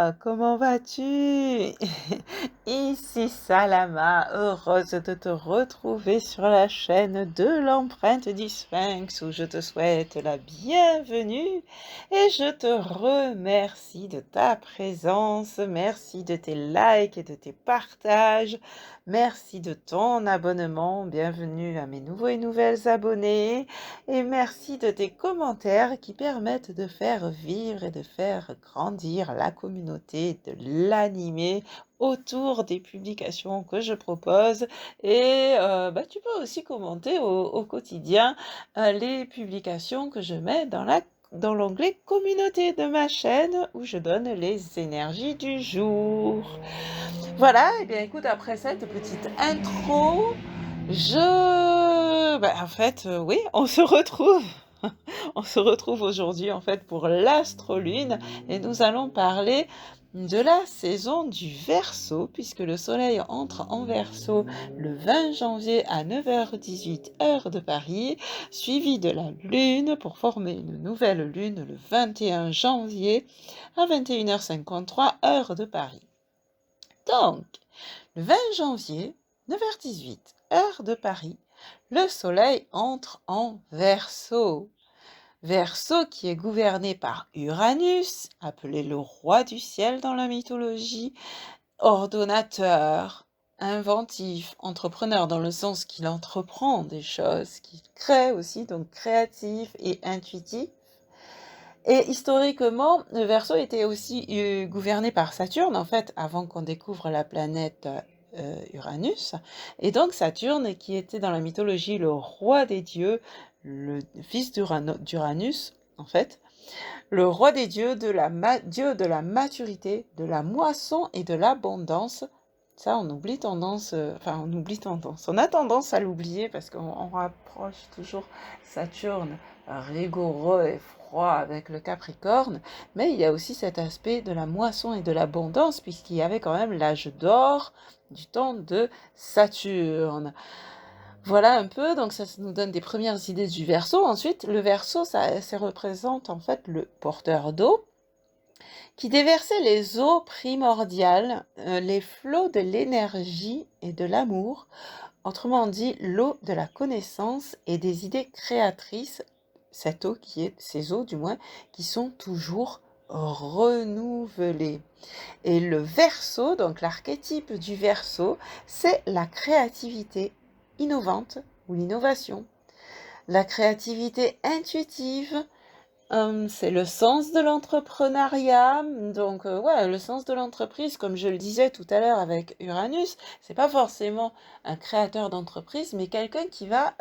toi? Comment vas-tu? Ici Salama, heureuse de te retrouver sur la chaîne de l'empreinte du Sphinx où je te souhaite la bienvenue et je te remercie de ta présence, merci de tes likes et de tes partages, merci de ton abonnement, bienvenue à mes nouveaux et nouvelles abonnés. Et merci de tes commentaires qui permettent de faire vivre et de faire grandir la communauté, de l'animer autour des publications que je propose. Et tu peux aussi commenter au quotidien les publications que je mets dans l'onglet communauté de ma chaîne où je donne les énergies du jour. Voilà, et bien écoute, après cette petite intro, oui, on se retrouve. On se retrouve aujourd'hui en fait pour l'astrolune et nous allons parler de la saison du Verseau puisque le soleil entre en Verseau le 20 janvier à 9h18 heure de Paris, suivi de la lune pour former une nouvelle lune le 21 janvier à 21h53 heure de Paris. Donc, le 20 janvier, 9h18, heure de Paris, le soleil entre en Verseau. Verseau qui est gouverné par Uranus, appelé le roi du ciel dans la mythologie, ordonnateur, inventif, entrepreneur dans le sens qu'il entreprend des choses, qu'il crée aussi, donc créatif et intuitif. Et historiquement, le Verseau était aussi gouverné par Saturne, en fait, avant qu'on découvre la planète Uranus. Et donc Saturne, qui était dans la mythologie le roi des dieux, le fils d'Uranus, en fait, le roi des dieux, dieu de la maturité, de la moisson et de l'abondance. Ça, on oublie tendance, on a tendance à l'oublier parce qu'on rapproche toujours Saturne rigoureux et froid avec le Capricorne, mais il y a aussi cet aspect de la moisson et de l'abondance puisqu'il y avait quand même l'âge d'or du temps de Saturne. Voilà un peu, donc ça nous donne des premières idées du Verseau. Ensuite, le Verseau, ça représente en fait le porteur d'eau qui déversait les eaux primordiales, les flots de l'énergie et de l'amour, autrement dit l'eau de la connaissance et des idées créatrices, cette eau ces eaux du moins, qui sont toujours renouvelées. Et le Verseau, donc l'archétype du Verseau, c'est la créativité innovante ou l'innovation, la créativité intuitive, c'est le sens de l'entrepreneuriat, donc le sens de l'entreprise, comme je le disais tout à l'heure avec Uranus, c'est pas forcément un créateur d'entreprise, mais quelqu'un qui va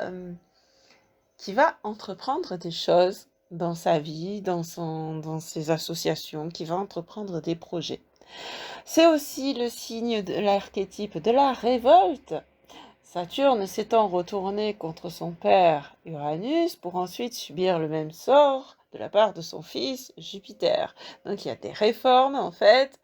entreprendre des choses dans sa vie, dans ses associations, qui va entreprendre des projets. C'est aussi le signe de l'archétype de la révolte. Saturne s'étant retourné contre son père Uranus pour ensuite subir le même sort de la part de son fils Jupiter. Donc il y a des réformes en fait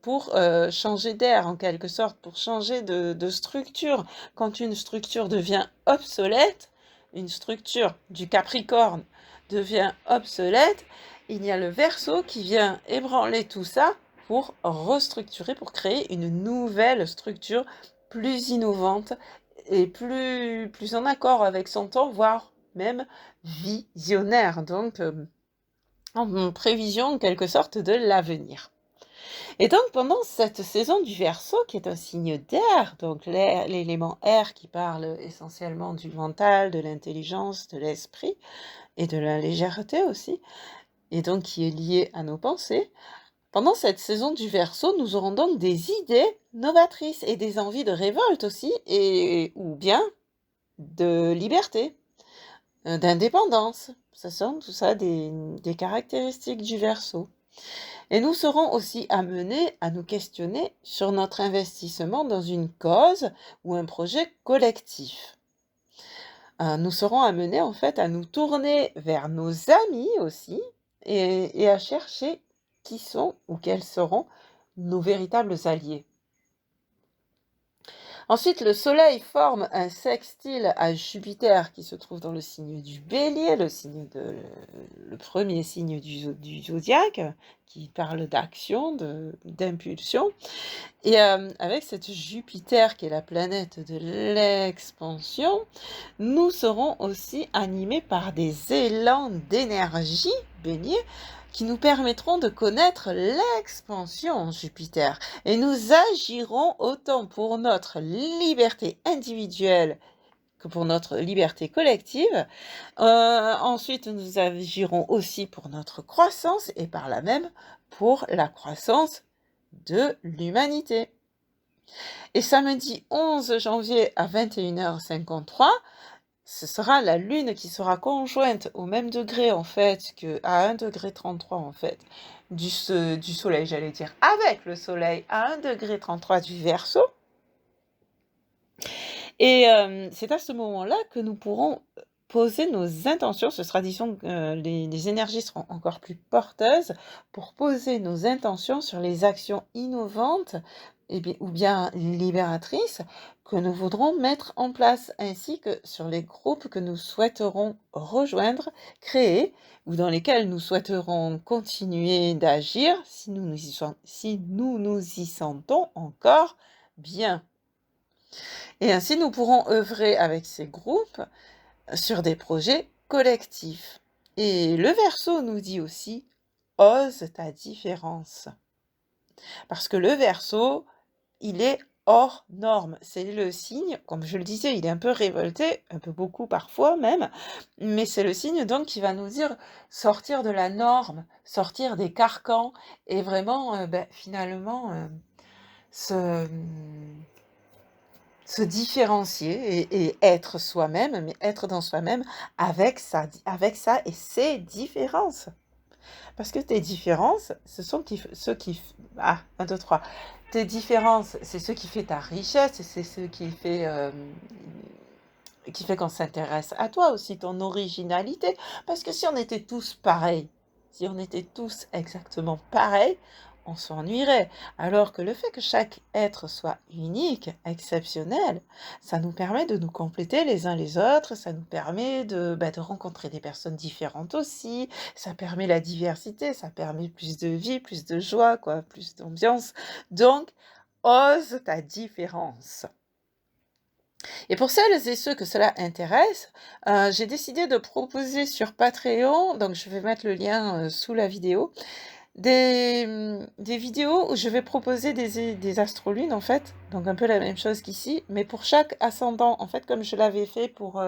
pour changer d'air en quelque sorte, pour changer de structure. Quand une structure devient obsolète, une structure du Capricorne devient obsolète, il y a le Verseau qui vient ébranler tout ça pour restructurer, pour créer une nouvelle structure plus innovante et plus en accord avec son temps, voire même visionnaire, donc en prévision en quelque sorte de l'avenir. Et donc pendant cette saison du Verseau, qui est un signe d'air, donc l'élément air qui parle essentiellement du mental, de l'intelligence, de l'esprit et de la légèreté aussi, et donc qui est lié à nos pensées, pendant cette saison du Verseau, nous aurons donc des idées novatrices et des envies de révolte aussi, ou bien de liberté, d'indépendance. Ce sont tout ça des caractéristiques du Verseau. Et nous serons aussi amenés à nous questionner sur notre investissement dans une cause ou un projet collectif. Nous serons amenés en fait à nous tourner vers nos amis aussi et à chercher qui sont ou quels seront nos véritables alliés. Ensuite, le Soleil forme un sextile à Jupiter qui se trouve dans le signe du Bélier, le premier signe du zodiaque, qui parle d'action, d'impulsion. Et avec cette Jupiter qui est la planète de l'expansion, nous serons aussi animés par des élans d'énergie, Bélier, qui nous permettront de connaître l'expansion en Jupiter. Et nous agirons autant pour notre liberté individuelle que pour notre liberté collective. Ensuite, nous agirons aussi pour notre croissance et par là même pour la croissance de l'humanité. Et samedi 11 janvier à 21h53, ce sera la Lune qui sera conjointe au même degré en fait à 1,33 degré en fait du Soleil, j'allais dire, avec le Soleil à 1,33 degré du Verseau. Et c'est à ce moment-là que nous pourrons poser nos intentions. Ce sera, disons, les énergies seront encore plus porteuses pour poser nos intentions sur les actions innovantes ou bien libératrices que nous voudrons mettre en place, ainsi que sur les groupes que nous souhaiterons rejoindre, créer, ou dans lesquels nous souhaiterons continuer d'agir si nous nous y sentons encore bien. Et ainsi, nous pourrons œuvrer avec ces groupes sur des projets collectifs. Et le Verseau nous dit aussi, ose ta différence. Parce que le Verseau, il est hors norme. C'est le signe, comme je le disais, il est un peu révolté, un peu beaucoup parfois même, mais c'est le signe donc qui va nous dire sortir de la norme, sortir des carcans et vraiment, finalement, se différencier et être soi-même, mais être dans soi-même avec ça et ses différences. Parce que tes différences, ce sont ceux qui... Ah, 1, 2, 3. Tes différences, c'est ce qui fait ta richesse, et c'est ce qui fait qu'on s'intéresse à toi aussi, ton originalité. Parce que si on était tous pareils, si on était tous exactement pareils, on s'ennuierait. Alors que le fait que chaque être soit unique, exceptionnel, ça nous permet de nous compléter les uns les autres, ça nous permet de rencontrer des personnes différentes aussi, ça permet la diversité, ça permet plus de vie, plus de joie, plus d'ambiance. Donc, ose ta différence. Et pour celles et ceux que cela intéresse, j'ai décidé de proposer sur Patreon, donc je vais mettre le lien sous la vidéo, des vidéos où je vais proposer des astrolunes en fait, donc un peu la même chose qu'ici, mais pour chaque ascendant, en fait, comme je l'avais fait pour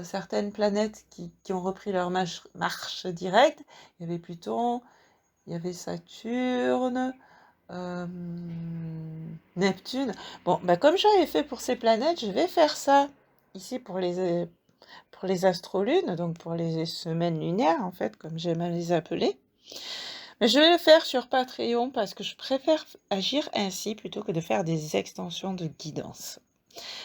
certaines planètes qui ont repris leur marche directe. Il y avait Pluton, il y avait Saturne, Neptune. Bon, comme j'avais fait pour ces planètes, je vais faire ça ici pour les astrolunes, donc pour les semaines lunaires, en fait, comme j'aime à les appeler. Mais je vais le faire sur Patreon parce que je préfère agir ainsi plutôt que de faire des extensions de guidance.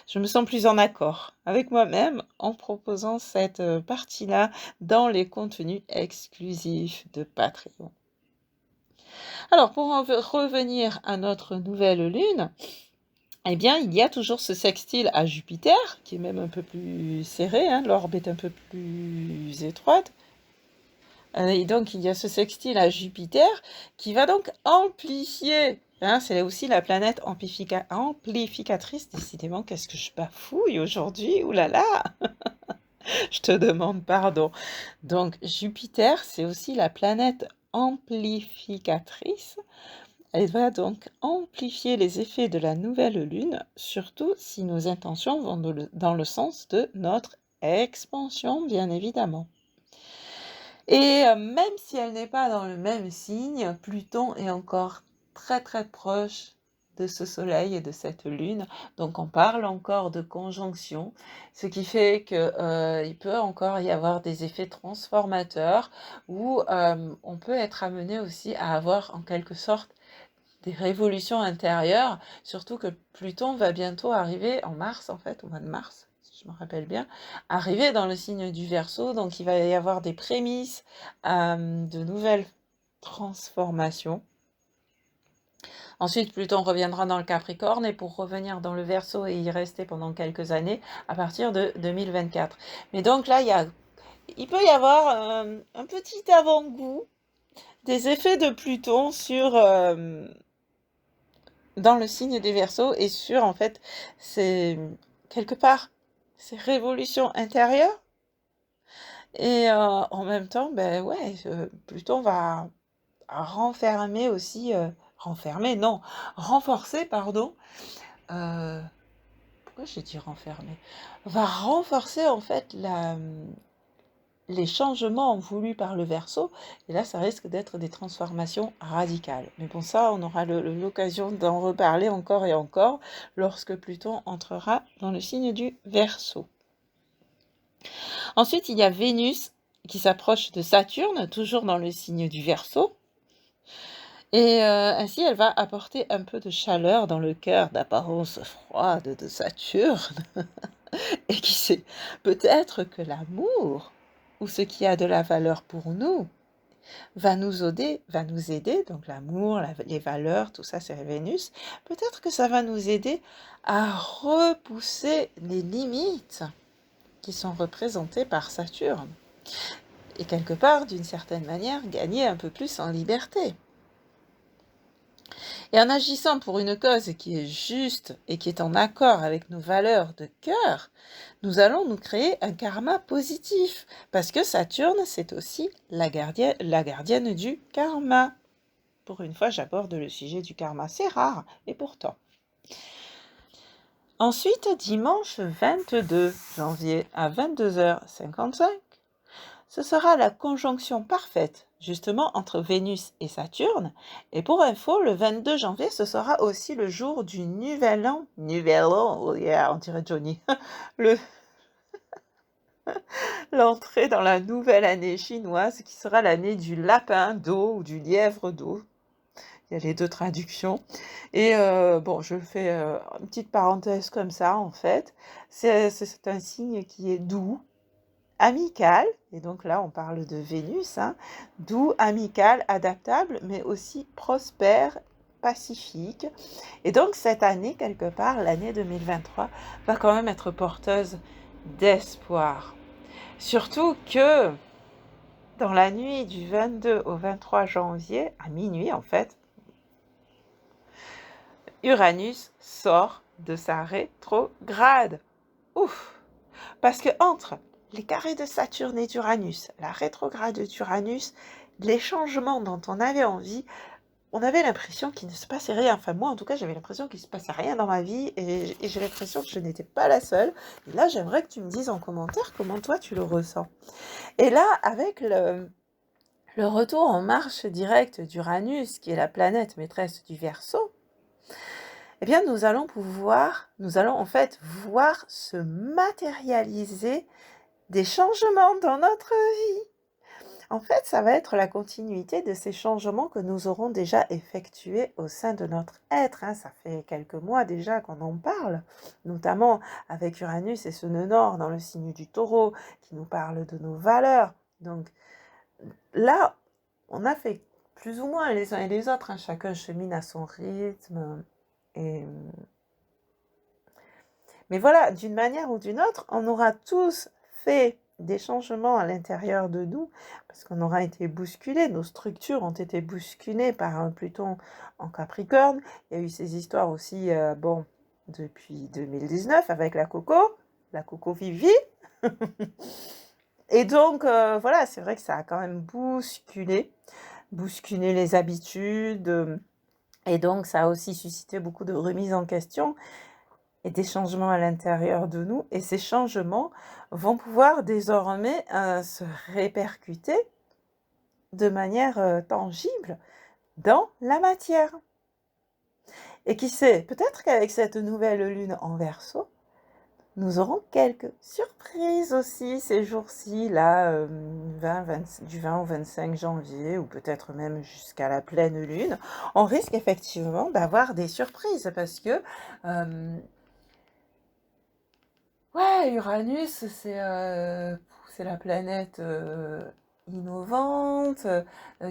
Je me sens plus en accord avec moi-même en proposant cette partie-là dans les contenus exclusifs de Patreon. Alors, pour en revenir à notre nouvelle lune, eh bien, il y a toujours ce sextile à Jupiter, qui est même un peu plus serré, l'orbe est un peu plus étroite. Et donc, il y a ce sextile à Jupiter qui va donc amplifier. C'est aussi la planète amplificatrice. Décidément, qu'est-ce que je bafouille aujourd'hui? Ouh là là. Je te demande pardon. Donc, Jupiter, c'est aussi la planète amplificatrice. Elle va donc amplifier les effets de la nouvelle lune, surtout si nos intentions vont dans le sens de notre expansion, bien évidemment. Et même si elle n'est pas dans le même signe, Pluton est encore très très proche de ce soleil et de cette lune. Donc on parle encore de conjonction, ce qui fait qu'il peut encore y avoir des effets transformateurs où on peut être amené aussi à avoir en quelque sorte des révolutions intérieures, surtout que Pluton va bientôt arriver en mars, en fait, au mois de mars, si je me rappelle bien, arriver dans le signe du Verseau, donc il va y avoir des prémices de nouvelles transformations. Ensuite, Pluton reviendra dans le Capricorne et pour revenir dans le Verseau et y rester pendant quelques années à partir de 2024. Mais donc là, il peut y avoir un petit avant-goût des effets de Pluton dans le signe des Verseaux et sur, en fait, quelque part, ces révolutions intérieures. Et en même temps, ben ouais, Pluton va renfermer aussi, renforcer, pardon. Pourquoi j'ai dit renfermer? Va renforcer en fait les changements voulus par le Verseau. Et là, ça risque d'être des transformations radicales. Mais bon, ça, on aura l'occasion d'en reparler encore et encore lorsque Pluton entrera dans le signe du Verseau. Ensuite, il y a Vénus qui s'approche de Saturne, toujours dans le signe du Verseau. Et ainsi, elle va apporter un peu de chaleur dans le cœur d'apparence froide de Saturne. Et qui sait, peut-être que l'amour, ou ce qui a de la valeur pour nous, va nous aider, donc l'amour, les valeurs, tout ça c'est Vénus, peut-être que ça va nous aider à repousser les limites qui sont représentées par Saturne. Et quelque part, d'une certaine manière, gagner un peu plus en liberté. Et en agissant pour une cause qui est juste et qui est en accord avec nos valeurs de cœur, nous allons nous créer un karma positif. Parce que Saturne, c'est aussi la gardienne du karma. Pour une fois, j'aborde le sujet du karma. C'est rare, et pourtant. Ensuite, dimanche 22 janvier à 22h55, ce sera la conjonction parfaite, justement, entre Vénus et Saturne. Et pour info, le 22 janvier, ce sera aussi le jour du Nouvel An. Nouvel An, oh yeah, on dirait Johnny. L'entrée dans la nouvelle année chinoise, qui sera l'année du lapin d'eau ou du lièvre d'eau. Il y a les deux traductions. Et bon, je fais une petite parenthèse comme ça, en fait. C'est un signe qui est doux, amical, et donc là on parle de Vénus, hein, doux, amical, adaptable, mais aussi prospère, pacifique. Et donc cette année, quelque part, l'année 2023, va quand même être porteuse d'espoir. Surtout que dans la nuit du 22 au 23 janvier, à minuit en fait, Uranus sort de sa rétrograde. Ouf! Parce que entre les carrés de Saturne et d'Uranus, la rétrograde d'Uranus, les changements dont on avait envie, on avait l'impression qu'il ne se passait rien. Enfin, moi, en tout cas, j'avais l'impression qu'il ne se passait rien dans ma vie et j'ai l'impression que je n'étais pas la seule. Et là, j'aimerais que tu me dises en commentaire comment toi, tu le ressens. Et là, avec le retour en marche directe d'Uranus, qui est la planète maîtresse du Verseau, eh bien, nous allons en fait voir se matérialiser des changements dans notre vie. En fait, ça va être la continuité de ces changements que nous aurons déjà effectués au sein de notre être. Hein. Ça fait quelques mois déjà qu'on en parle, notamment avec Uranus et ce nœud nord dans le signe du Taureau qui nous parle de nos valeurs. Donc là, on a fait plus ou moins les uns et les autres. Hein. Chacun chemine à son rythme. Mais voilà, d'une manière ou d'une autre, on aura tous fait des changements à l'intérieur de nous, parce qu'on aura été bousculés, nos structures ont été bousculées par un Pluton en Capricorne. Il y a eu ces histoires aussi, depuis 2019 avec la Coco Vivi. Et donc, voilà, c'est vrai que ça a quand même bousculé les habitudes, et donc ça a aussi suscité beaucoup de remises en question et des changements à l'intérieur de nous. Et ces changements vont pouvoir désormais se répercuter de manière tangible dans la matière. Et qui sait, peut-être qu'avec cette nouvelle lune en Verseau, nous aurons quelques surprises aussi ces jours-ci, là, du 20 au 25 janvier, ou peut-être même jusqu'à la pleine lune. On risque effectivement d'avoir des surprises parce que ouais, Uranus, c'est la planète innovante,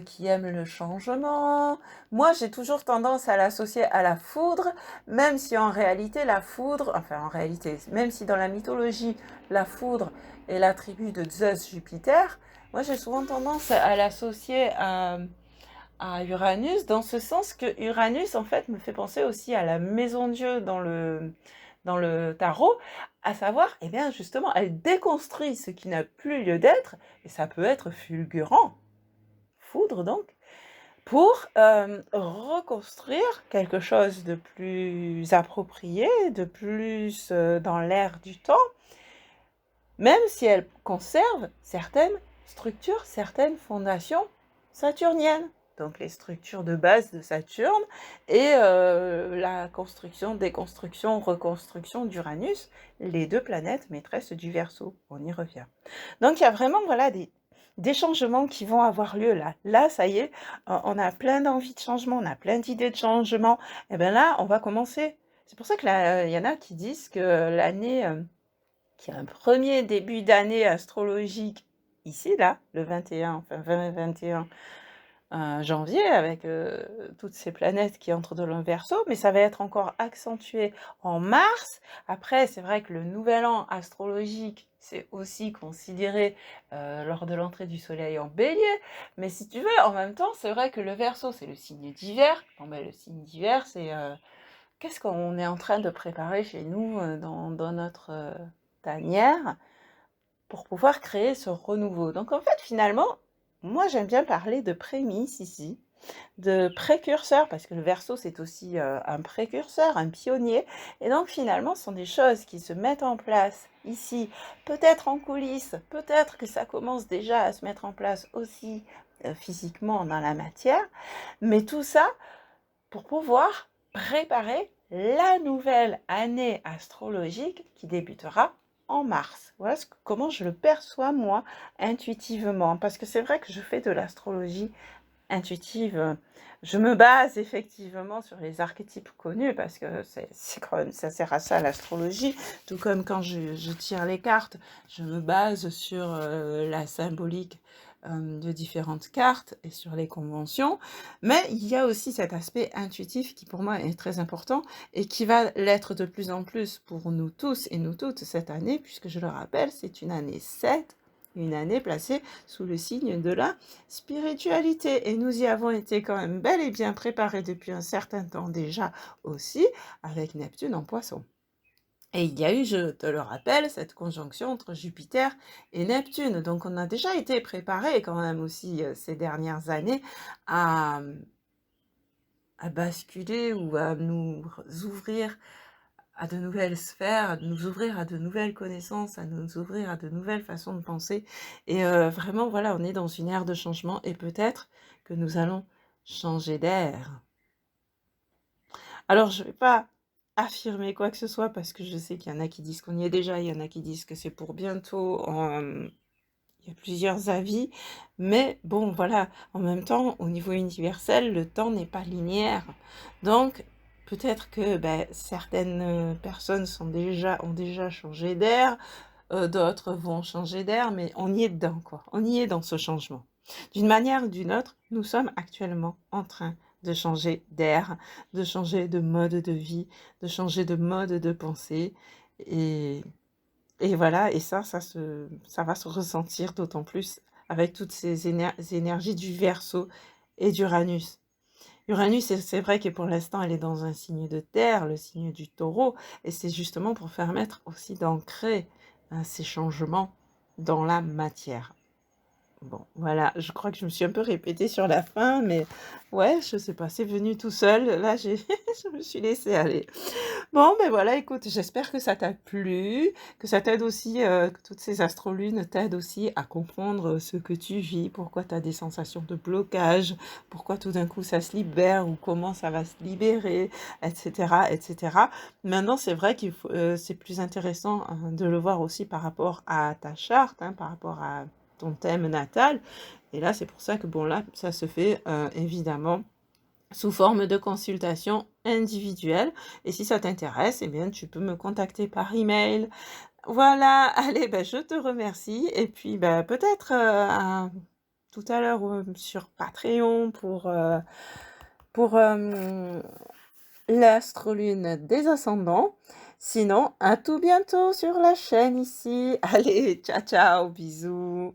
qui aime le changement. Moi, j'ai toujours tendance à l'associer à la foudre, même si en réalité, la foudre, enfin en réalité, même si dans la mythologie, la foudre est l'attribut de Zeus Jupiter, moi j'ai souvent tendance à l'associer à Uranus, dans ce sens que Uranus, en fait, me fait penser aussi à la maison Dieu dans le tarot, à savoir, eh bien, justement, elle déconstruit ce qui n'a plus lieu d'être, et ça peut être fulgurant, foudre donc, pour reconstruire quelque chose de plus approprié, de plus dans l'air du temps, même si elle conserve certaines structures, certaines fondations saturniennes. Donc les structures de base de Saturne et la construction, déconstruction, reconstruction d'Uranus, les deux planètes maîtresses du Verseau. On y revient. Donc il y a vraiment voilà, des changements qui vont avoir lieu là. Là, ça y est, on a plein d'envies de changement, on a plein d'idées de changement. Et bien là, on va commencer. C'est pour ça que là, il y en a qui disent que l'année qui a un premier début d'année astrologique ici, là, le 21, enfin 20-21 janvier, avec toutes ces planètes qui entrent dans le Verseau, mais ça va être encore accentué en mars. Après, c'est vrai que le nouvel an astrologique, c'est aussi considéré lors de l'entrée du soleil en bélier, mais si tu veux, en même temps, c'est vrai que le Verseau, c'est le signe d'hiver. Bon, ben, le signe d'hiver, c'est qu'est-ce qu'on est en train de préparer chez nous dans notre tanière pour pouvoir créer ce renouveau. Donc en fait, finalement, moi j'aime bien parler de prémices ici, de précurseurs, parce que le Verseau c'est aussi un précurseur, un pionnier, et donc finalement ce sont des choses qui se mettent en place ici, peut-être en coulisses, peut-être que ça commence déjà à se mettre en place aussi physiquement dans la matière, mais tout ça pour pouvoir préparer la nouvelle année astrologique qui débutera en mars. Voilà comment je le perçois moi intuitivement, parce que c'est vrai que je fais de l'astrologie intuitive. Je me base effectivement sur les archétypes connus, parce que c'est quand même, ça sert à ça l'astrologie, tout comme quand je tire les cartes, je me base sur la symbolique de différentes cartes et sur les conventions, mais il y a aussi cet aspect intuitif qui pour moi est très important et qui va l'être de plus en plus pour nous tous et nous toutes cette année, puisque je le rappelle, c'est une année 7, une année placée sous le signe de la spiritualité. Et nous y avons été quand même bel et bien préparés depuis un certain temps déjà aussi, avec Neptune en Poisson. Et il y a eu, je te le rappelle, cette conjonction entre Jupiter et Neptune. Donc on a déjà été préparés quand même aussi ces dernières années à, à basculer ou à nous ouvrir à de nouvelles sphères, à nous ouvrir à de nouvelles connaissances, à nous ouvrir à de nouvelles façons de penser. Et vraiment, voilà, on est dans une ère de changement et peut-être que nous allons changer d'air. Alors, je ne vais pas affirmer quoi que ce soit parce que je sais qu'il y en a qui disent qu'on y est déjà, il y en a qui disent que c'est pour bientôt. Il y a plusieurs avis, mais bon, voilà, en même temps, au niveau universel, le temps n'est pas linéaire. Donc, peut-être que certaines personnes ont déjà changé d'air, d'autres vont changer d'air, mais on y est dedans, quoi. On y est dans ce changement. D'une manière ou d'une autre, nous sommes actuellement en train de changer d'air, de changer de mode de vie, de changer de mode de pensée. Et voilà, et ça va se ressentir d'autant plus avec toutes ces énergies du Verseau et d'Uranus. Uranus, c'est vrai que pour l'instant, elle est dans un signe de terre, le signe du taureau, et c'est justement pour permettre aussi d'ancrer ces changements dans la matière. Bon, voilà, je crois que je me suis un peu répétée sur la fin, mais ouais, je sais pas, c'est venu tout seul. Là, je me suis laissée aller. Bon, ben voilà, écoute, j'espère que ça t'a plu, que ça t'aide aussi, que toutes ces astrolunes t'aident aussi à comprendre ce que tu vis, pourquoi tu as des sensations de blocage, pourquoi tout d'un coup ça se libère ou comment ça va se libérer, etc., etc. Maintenant, c'est vrai c'est plus intéressant de le voir aussi par rapport à ta charte, hein, par rapport à ton thème natal. Et là, c'est pour ça que bon, là, ça se fait évidemment sous forme de consultation individuelle. Et si ça t'intéresse, eh bien, tu peux me contacter par email. Voilà, allez, je te remercie. Et puis, peut-être tout à l'heure sur Patreon pour l'astre lune des ascendants. Sinon, à tout bientôt sur la chaîne ici. Allez, ciao ciao, bisous.